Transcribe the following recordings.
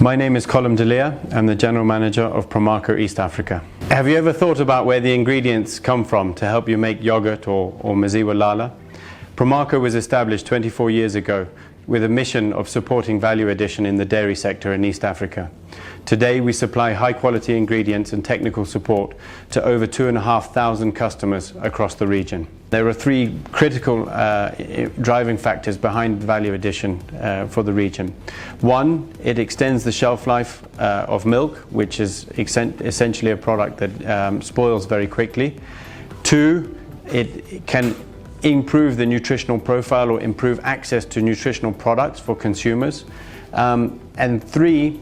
My name is Colm Delia. I'm the General Manager of Promarco East Africa. Have you ever thought about where the ingredients come from to help you make yogurt or maziwa lala? Promarco was established 24 years ago with a mission of supporting value addition in the dairy sector in East Africa. Today we supply high quality ingredients and technical support to over 2,500 customers across the region. There are three critical driving factors behind value addition for the region. One, it extends the shelf life of milk, which is essentially a product that spoils very quickly. Two, it can improve the nutritional profile or improve access to nutritional products for consumers. And three,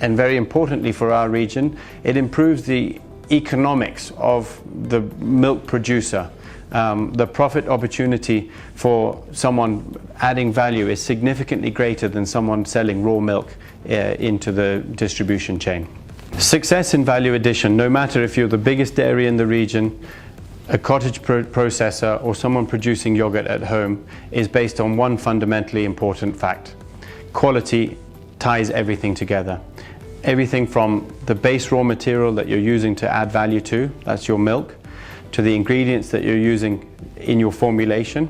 and very importantly for our region, it improves the economics of the milk producer. The profit opportunity for someone adding value is significantly greater than someone selling raw milk into the distribution chain. Success in value addition, no matter if you're the biggest dairy in the region, a cottage processor, or someone producing yogurt at home, is based on one fundamentally important fact. Quality ties everything together. Everything from the base raw material that you're using to add value to, that's your milk, to the ingredients that you're using in your formulation,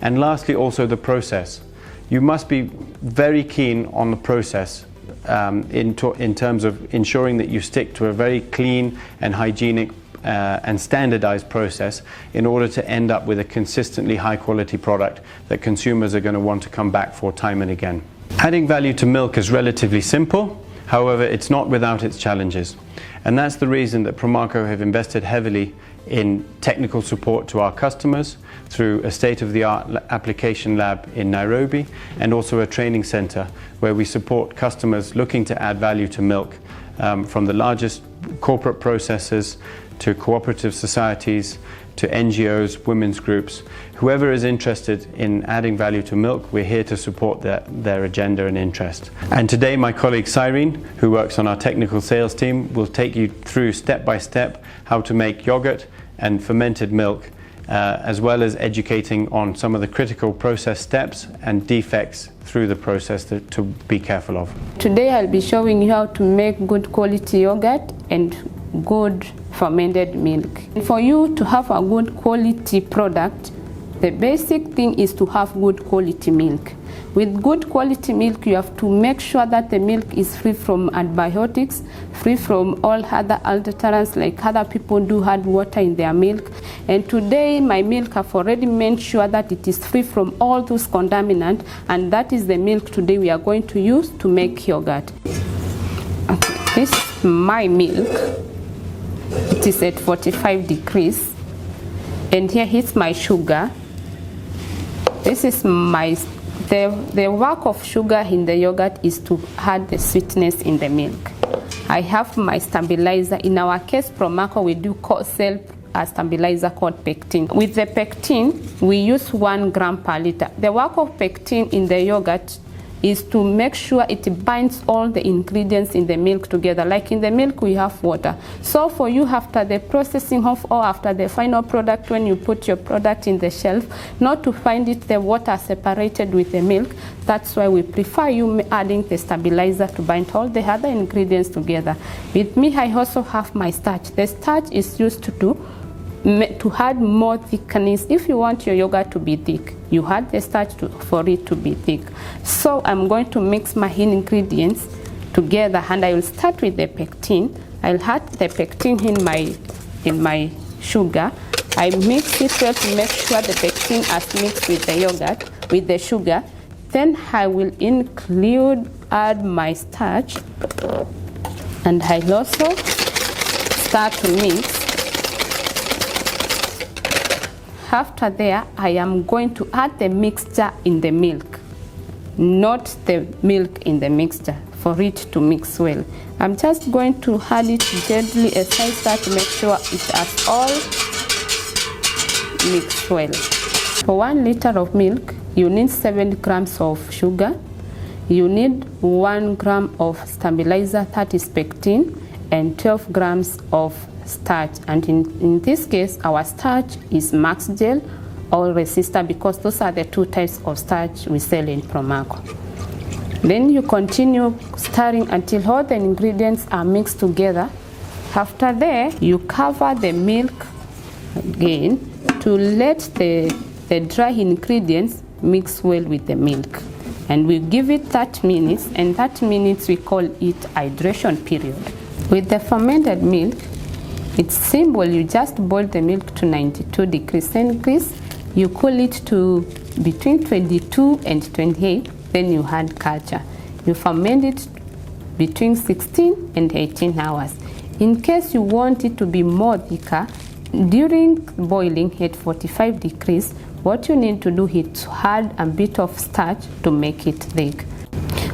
and lastly also the process. You must be very keen on the process in terms of ensuring that you stick to a very clean and hygienic and standardized process in order to end up with a consistently high quality product that consumers are going to want to come back for time and again. Adding value to milk is relatively simple, however it's not without its challenges, and that's the reason that Promarco have invested heavily in technical support to our customers through a state-of-the-art application lab in Nairobi, and also a training center where we support customers looking to add value to milk, from the largest corporate processors to cooperative societies to NGOs, women's groups. Whoever is interested in adding value to milk, we're here to support their agenda and interest. And today my colleague Cyrene, who works on our technical sales team, will take you through step by step how to make yogurt and fermented milk, as well as educating on some of the critical process steps and defects through the process to be careful of. Today I'll be showing you how to make good quality yogurt and good fermented milk. For you to have a good quality product, the basic thing is to have good quality milk. With good quality milk, you have to make sure that the milk is free from antibiotics, free from all other adulterants like other people do add water in their milk. And today my milk, I've already made sure that it is free from all those contaminants, and that is the milk today we are going to use to make yogurt. Okay, this is my milk. It is at 45 degrees. And here is my sugar. This is the work of sugar in the yogurt is to add the sweetness in the milk. I have my stabilizer. In our case, Promarco, we do sell a stabilizer called pectin. With the pectin, we use 1 gram per liter. The work of pectin in the yogurt is to make sure it binds all the ingredients in the milk together. Like in the milk we have water. So for you, after the processing of or after the final product, when you put your product in the shelf, not to find the water separated with the milk. That's why we prefer you adding the stabilizer to bind all the other ingredients together. With me, I also have my starch. The starch is used to add more thickness. If you want your yogurt to be thick, you add the starch for it to be thick. So I'm going to mix my ingredients together, and I will start with the pectin. I'll add the pectin in my sugar. I mix it well to make sure the pectin is mixed with the yogurt, with the sugar. Then I will add my starch, and I'll also start to mix. After there, I am going to add the mixture in the milk, not the milk in the mixture, for it to mix well. I'm just going to add it gently as I start to make sure it has all mixed well. For 1 liter of milk, you need 7 grams of sugar, you need 1 gram of stabilizer, that is pectin, and 12 grams of starch. And in this case, our starch is max gel or resistor, because those are the 2 types of starch we sell in Promarco. Then you continue stirring until all the ingredients are mixed together. After that, you cover the milk again to let the dry ingredients mix well with the milk. And we give it 30 minutes, and 30 minutes we call it hydration period. With the fermented milk, it's simple. You just boil the milk to 92 degrees centigrade. You cool it to between 22 and 28. Then you add culture. You ferment it between 16 and 18 hours. In case you want it to be more thicker, during boiling at 45 degrees, what you need to do is to add a bit of starch to make it thick.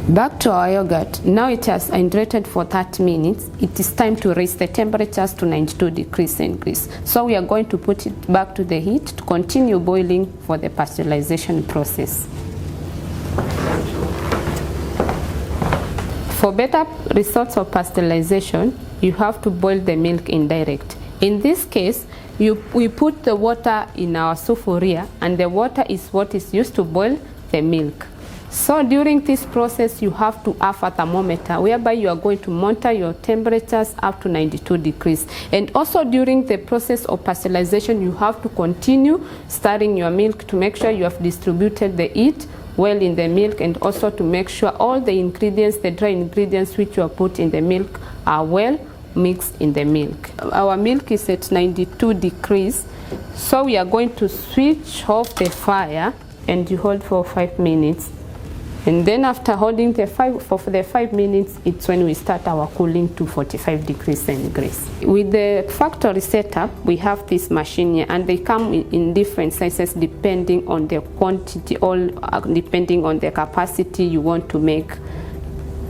Back to our yogurt. Now it has hydrated for 30 minutes. It is time to raise the temperatures to 92 degrees centigrade. So we are going to put it back to the heat to continue boiling for the pasteurization process. For better results of pasteurization, you have to boil the milk indirect. In this case, we put the water in our sufuria, and the water is what is used to boil the milk. So during this process, you have to have a thermometer whereby you are going to monitor your temperatures up to 92 degrees. And also during the process of pasteurization, you have to continue stirring your milk to make sure you have distributed the heat well in the milk, and also to make sure all the ingredients, the dry ingredients which you have put in the milk, are well mixed in the milk. Our milk is at 92 degrees, so we are going to switch off the fire and you hold for 5 minutes. And then after holding the 5 minutes, it's when we start our cooling to 45 degrees centigrade. With the factory setup, we have this machine here, and they come in different sizes depending on the quantity, depending on the capacity you want to make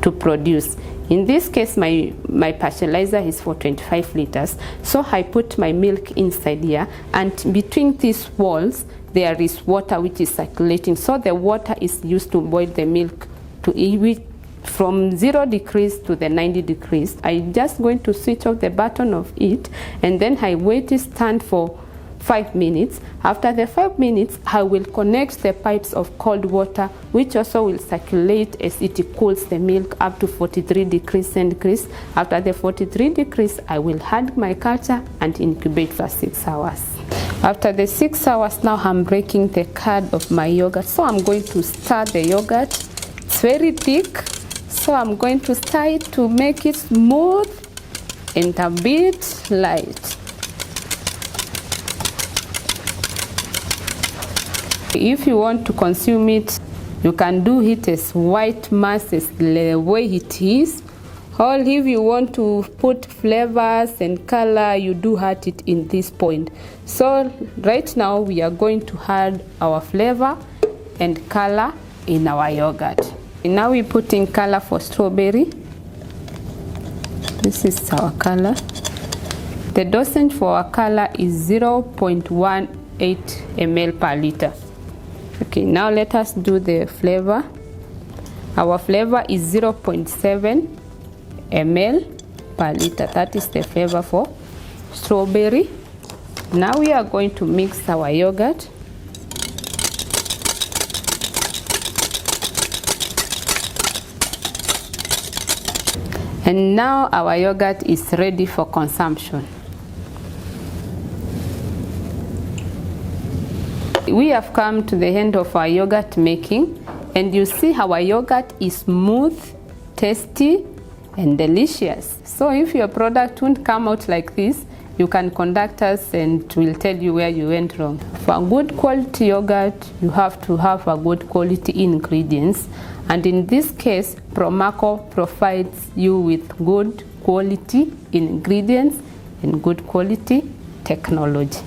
to produce. In this case, my pasteurizer is for 25 liters. So I put my milk inside here, and between these walls, there is water which is circulating. So the water is used to boil the milk from 0 degrees to the 90 degrees. I'm just going to switch off the button of it, and then I wait it stand for 5 minutes. After the 5 minutes, I will connect the pipes of cold water, which also will circulate as it cools the milk up to 43 degrees centigrade. After the 43 degrees, I will add my culture and incubate for 6 hours. After the 6 hours, now I'm breaking the curd of my yogurt. So I'm going to stir the yogurt. It's very thick, so I'm going to stir it to make it smooth and a bit light. If you want to consume it, you can do it as white mass as the way it is. Or if you want to put flavors and color, you do add it in this point. So right now we are going to add our flavor and color in our yogurt. And now we put in color for strawberry. This is our color. The dosage for our color is 0.18 ml per liter. Okay, now let us do the flavor. Our flavor is 0.7 ml per liter. That is the flavor for strawberry. Now we are going to mix our yogurt. And now our yogurt is ready for consumption. We have come to the end of our yogurt making, and you see our yogurt is smooth, tasty, and delicious. So if your product won't come out like this, you can contact us and we'll tell you where you went wrong. For a good quality yogurt, you have to have a good quality ingredients, and in this case, Promarco provides you with good quality ingredients and good quality technology.